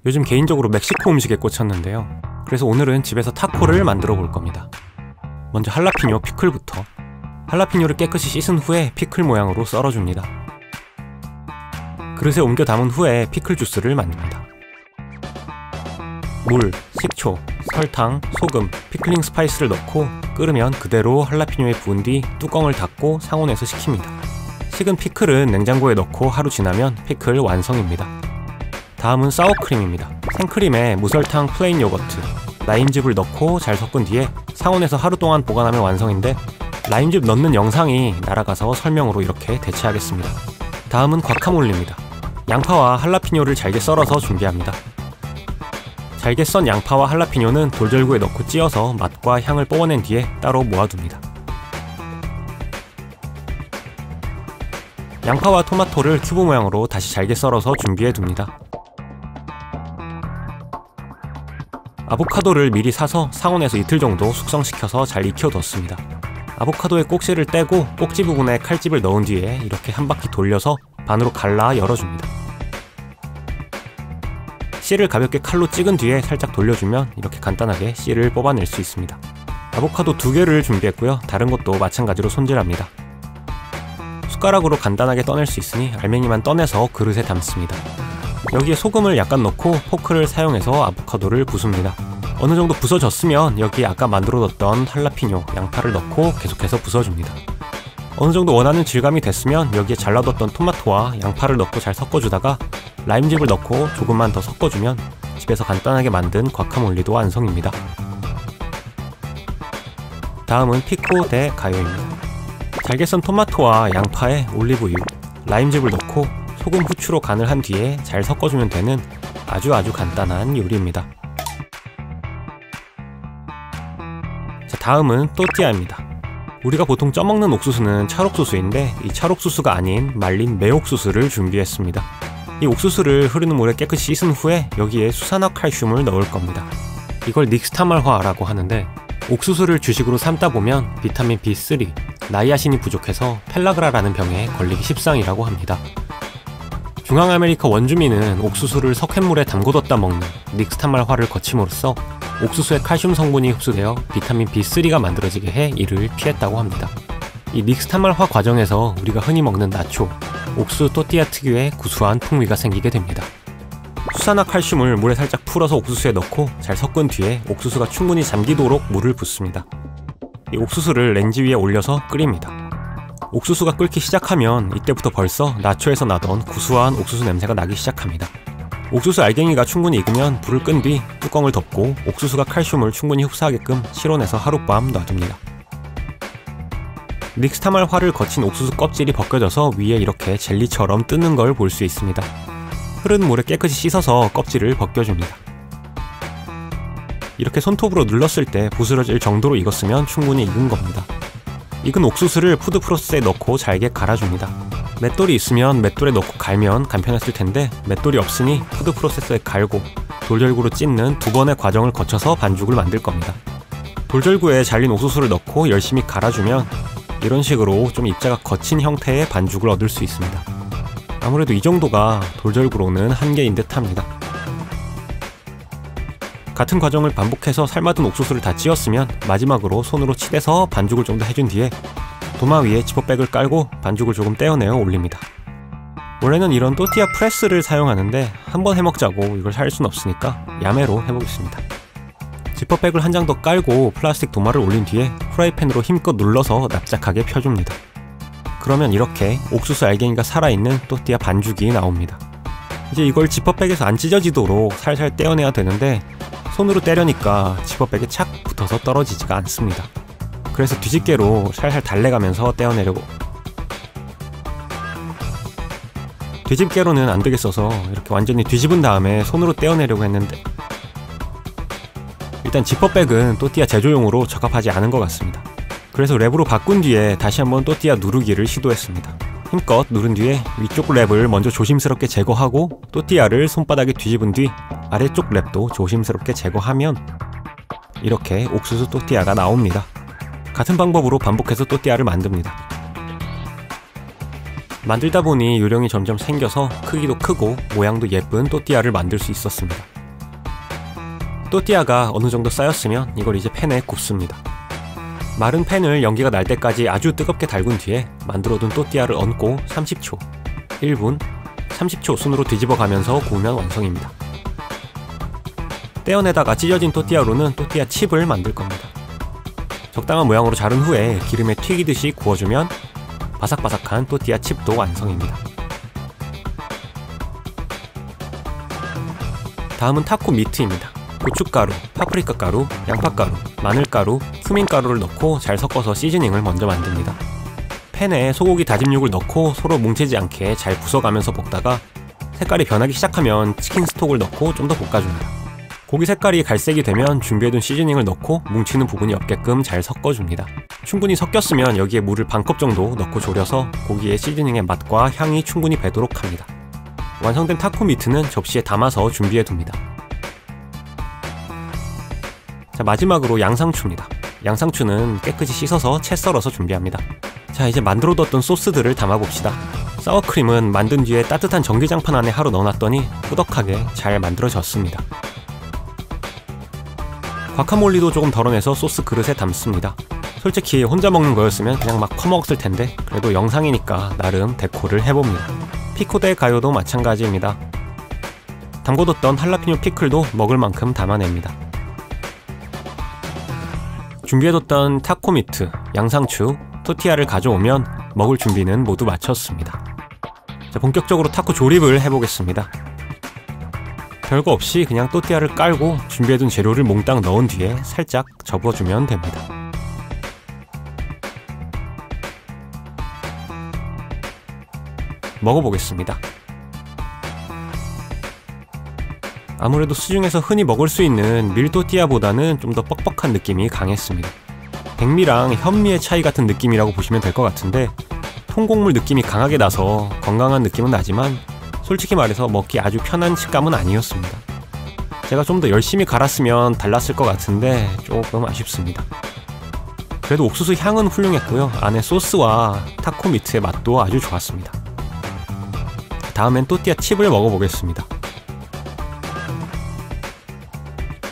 요즘 개인적으로 멕시코 음식에 꽂혔는데요. 그래서 오늘은 집에서 타코를 만들어 볼 겁니다. 먼저 할라피뇨 피클부터. 할라피뇨를 깨끗이 씻은 후에 피클 모양으로 썰어줍니다. 그릇에 옮겨 담은 후에 피클 주스를 만듭니다. 물, 식초, 설탕, 소금, 피클링 스파이스를 넣고 끓으면 그대로 할라피뇨에 부은 뒤 뚜껑을 닫고 상온에서 식힙니다. 식은 피클은 냉장고에 넣고 하루 지나면 피클 완성입니다. 다음은 사워크림입니다. 생크림에 무설탕 플레인 요거트, 라임즙을 넣고 잘 섞은 뒤에 상온에서 하루 동안 보관하면 완성인데 라임즙 넣는 영상이 날아가서 설명으로 이렇게 대체하겠습니다. 다음은 과카몰리입니다. 양파와 할라피뇨를 잘게 썰어서 준비합니다. 잘게 썬 양파와 할라피뇨는 돌절구에 넣고 찧어서 맛과 향을 뽑아낸 뒤에 따로 모아둡니다. 양파와 토마토를 큐브 모양으로 다시 잘게 썰어서 준비해둡니다. 아보카도를 미리 사서 상온에서 이틀 정도 숙성시켜서 잘 익혀뒀습니다. 아보카도의 꼭지를 떼고 꼭지 부분에 칼집을 넣은 뒤에 이렇게 한 바퀴 돌려서 반으로 갈라 열어줍니다. 씨를 가볍게 칼로 찍은 뒤에 살짝 돌려주면 이렇게 간단하게 씨를 뽑아낼 수 있습니다. 아보카도 2개를 준비했고요. 다른 것도 마찬가지로 손질합니다. 숟가락으로 간단하게 떠낼 수 있으니 알맹이만 떠내서 그릇에 담습니다. 여기에 소금을 약간 넣고 포크를 사용해서 아보카도를 부숩니다. 어느 정도 부서졌으면 여기에 아까 만들어뒀던 할라피뇨, 양파를 넣고 계속해서 부숴줍니다. 어느 정도 원하는 질감이 됐으면 여기에 잘라뒀던 토마토와 양파를 넣고 잘 섞어주다가 라임즙을 넣고 조금만 더 섞어주면 집에서 간단하게 만든 과카몰리도 완성입니다. 다음은 피코 데 가요입니다. 잘게 썬 토마토와 양파에 올리브유, 라임즙을 넣고 소금, 후추로 간을 한 뒤에 잘 섞어주면 되는 아주 간단한 요리입니다. 자, 다음은 또띠아입니다. 우리가 보통 쪄먹는 옥수수는 찰옥수수인데 이 찰옥수수가 아닌 말린 매옥수수를 준비했습니다. 이 옥수수를 흐르는 물에 깨끗이 씻은 후에 여기에 수산화칼슘을 넣을 겁니다. 이걸 닉스타말화라고 하는데 옥수수를 주식으로 삼다 보면 비타민 B3, 나이아신이 부족해서 펠라그라라는 병에 걸리기 십상이라고 합니다. 중앙아메리카 원주민은 옥수수를 석회물에 담궈뒀다 먹는 닉스타말화를 거침으로써 옥수수의 칼슘 성분이 흡수되어 비타민 B3가 만들어지게 해 이를 피했다고 합니다. 이 닉스타말화 과정에서 우리가 흔히 먹는 나초, 옥수수 또띠아 특유의 구수한 풍미가 생기게 됩니다. 수산화칼슘을 물에 살짝 풀어서 옥수수에 넣고 잘 섞은 뒤에 옥수수가 충분히 잠기도록 물을 붓습니다. 이 옥수수를 렌즈 위에 올려서 끓입니다. 옥수수가 끓기 시작하면 이때부터 벌써 나초에서 나던 구수한 옥수수 냄새가 나기 시작합니다. 옥수수 알갱이가 충분히 익으면 불을 끈 뒤 뚜껑을 덮고 옥수수가 칼슘을 충분히 흡수하게끔 실온에서 하룻밤 놔둡니다. 닉스타말화를 거친 옥수수 껍질이 벗겨져서 위에 이렇게 젤리처럼 뜨는 걸 볼 수 있습니다. 흐르는 물에 깨끗이 씻어서 껍질을 벗겨줍니다. 이렇게 손톱으로 눌렀을 때 부스러질 정도로 익었으면 충분히 익은 겁니다. 익은 옥수수를 푸드 프로세스에 넣고 잘게 갈아줍니다. 맷돌이 있으면 맷돌에 넣고 갈면 간편했을 텐데 맷돌이 없으니 푸드 프로세서에 갈고 돌절구로 찢는 2번의 과정을 거쳐서 반죽을 만들 겁니다. 돌절구에 잘린 옥수수를 넣고 열심히 갈아주면 이런 식으로 좀 입자가 거친 형태의 반죽을 얻을 수 있습니다. 아무래도 이 정도가 돌절구로는 한계인 듯 합니다. 같은 과정을 반복해서 삶아둔 옥수수를 다 찧었으면 마지막으로 손으로 치대서 반죽을 좀 더 해준 뒤에 도마 위에 지퍼백을 깔고 반죽을 조금 떼어내어 올립니다. 원래는 이런 또띠아 프레스를 사용하는데 한번 해먹자고 이걸 살 순 없으니까 야매로 해보겠습니다. 지퍼백을 한 장 더 깔고 플라스틱 도마를 올린 뒤에 프라이팬으로 힘껏 눌러서 납작하게 펴줍니다. 그러면 이렇게 옥수수 알갱이가 살아있는 또띠아 반죽이 나옵니다. 이제 이걸 지퍼백에서 안 찢어지도록 살살 떼어내야 되는데 손으로 때려니까 지퍼백에 착 붙어서 떨어지지가 않습니다. 그래서 뒤집개로 살살 달래가면서 떼어내려고. 뒤집개로는 안되겠어서 이렇게 완전히 뒤집은 다음에 손으로 떼어내려고 했는데 일단 지퍼백은 또띠아 제조용으로 적합하지 않은 것 같습니다. 그래서 랩으로 바꾼 뒤에 다시 한번 또띠아 누르기를 시도했습니다. 힘껏 누른 뒤에 위쪽 랩을 먼저 조심스럽게 제거하고 또띠아를 손바닥에 뒤집은 뒤 아래쪽 랩도 조심스럽게 제거하면 이렇게 옥수수 또띠아가 나옵니다. 같은 방법으로 반복해서 또띠아를 만듭니다. 만들다 보니 요령이 점점 생겨서 크기도 크고 모양도 예쁜 또띠아를 만들 수 있었습니다. 또띠아가 어느 정도 쌓였으면 이걸 이제 팬에 굽습니다. 마른 팬을 연기가 날 때까지 아주 뜨겁게 달군 뒤에 만들어둔 또띠아를 얹고 30초, 1분, 30초 순으로 뒤집어 가면서 구우면 완성입니다. 떼어내다가 찢어진 또띠아로는 또띠아 칩을 만들 겁니다. 적당한 모양으로 자른 후에 기름에 튀기듯이 구워주면 바삭바삭한 또띠아 칩도 완성입니다. 다음은 타코 미트입니다. 고춧가루, 파프리카 가루, 양파가루, 마늘가루, 쿠민가루를 넣고 잘 섞어서 시즈닝을 먼저 만듭니다. 팬에 소고기 다짐육을 넣고 서로 뭉치지 않게 잘 부숴가면서 볶다가 색깔이 변하기 시작하면 치킨 스톡을 넣고 좀 더 볶아줍니다. 고기 색깔이 갈색이 되면 준비해둔 시즈닝을 넣고 뭉치는 부분이 없게끔 잘 섞어줍니다. 충분히 섞였으면 여기에 물을 반컵 정도 넣고 졸여서 고기의 시즈닝의 맛과 향이 충분히 배도록 합니다. 완성된 타코 미트는 접시에 담아서 준비해둡니다. 자, 마지막으로 양상추입니다. 양상추는 깨끗이 씻어서 채 썰어서 준비합니다. 자, 이제 만들어뒀던 소스들을 담아봅시다. 사워크림은 만든 뒤에 따뜻한 전기장판 안에 하루 넣어놨더니 꾸덕하게 잘 만들어졌습니다. 과카몰리도 조금 덜어내서 소스 그릇에 담습니다. 솔직히 혼자 먹는 거였으면 그냥 막 퍼먹었을 텐데 그래도 영상이니까 나름 데코를 해봅니다. 피코 델 가요도 마찬가지입니다. 담궈뒀던 할라피뇨 피클도 먹을 만큼 담아냅니다. 준비해뒀던 타코 미트, 양상추, 토티아를 가져오면 먹을 준비는 모두 마쳤습니다. 자, 본격적으로 타코 조립을 해보겠습니다. 별거 없이 그냥 또띠아를 깔고 준비해둔 재료를 몽땅 넣은 뒤에 살짝 접어주면 됩니다. 먹어보겠습니다. 아무래도 수중에서 흔히 먹을 수 있는 밀또띠아보다는 좀 더 뻑뻑한 느낌이 강했습니다. 백미랑 현미의 차이 같은 느낌이라고 보시면 될 것 같은데 통곡물 느낌이 강하게 나서 건강한 느낌은 나지만 솔직히 말해서 먹기 아주 편한 식감은 아니었습니다. 제가 좀 더 열심히 갈았으면 달랐을 것 같은데 조금 아쉽습니다. 그래도 옥수수 향은 훌륭했고요. 안에 소스와 타코 미트의 맛도 아주 좋았습니다. 다음엔 또띠아 칩을 먹어보겠습니다.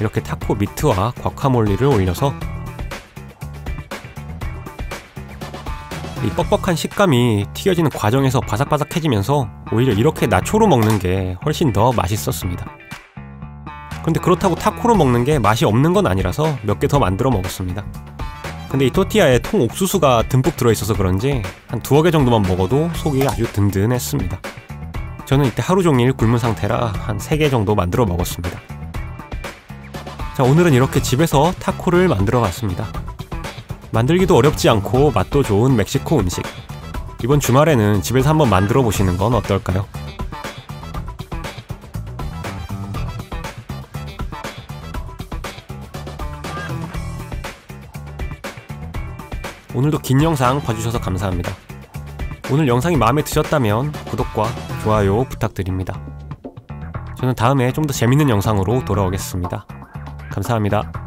이렇게 타코 미트와 과카몰리를 올려서 이 뻑뻑한 식감이 튀겨지는 과정에서 바삭바삭해지면서 오히려 이렇게 나초로 먹는 게 훨씬 더 맛있었습니다. 근데 그렇다고 타코로 먹는 게 맛이 없는 건 아니라서 몇 개 더 만들어 먹었습니다. 근데 이 또띠아에 통 옥수수가 듬뿍 들어있어서 그런지 한 2개 정도만 먹어도 속이 아주 든든했습니다. 저는 이때 하루 종일 굶은 상태라 한 3개 정도 만들어 먹었습니다. 자, 오늘은 이렇게 집에서 타코를 만들어 봤습니다. 만들기도 어렵지 않고 맛도 좋은 멕시코 음식. 이번 주말에는 집에서 한번 만들어 보시는 건 어떨까요? 오늘도 긴 영상 봐주셔서 감사합니다. 오늘 영상이 마음에 드셨다면 구독과 좋아요 부탁드립니다. 저는 다음에 좀 더 재밌는 영상으로 돌아오겠습니다. 감사합니다.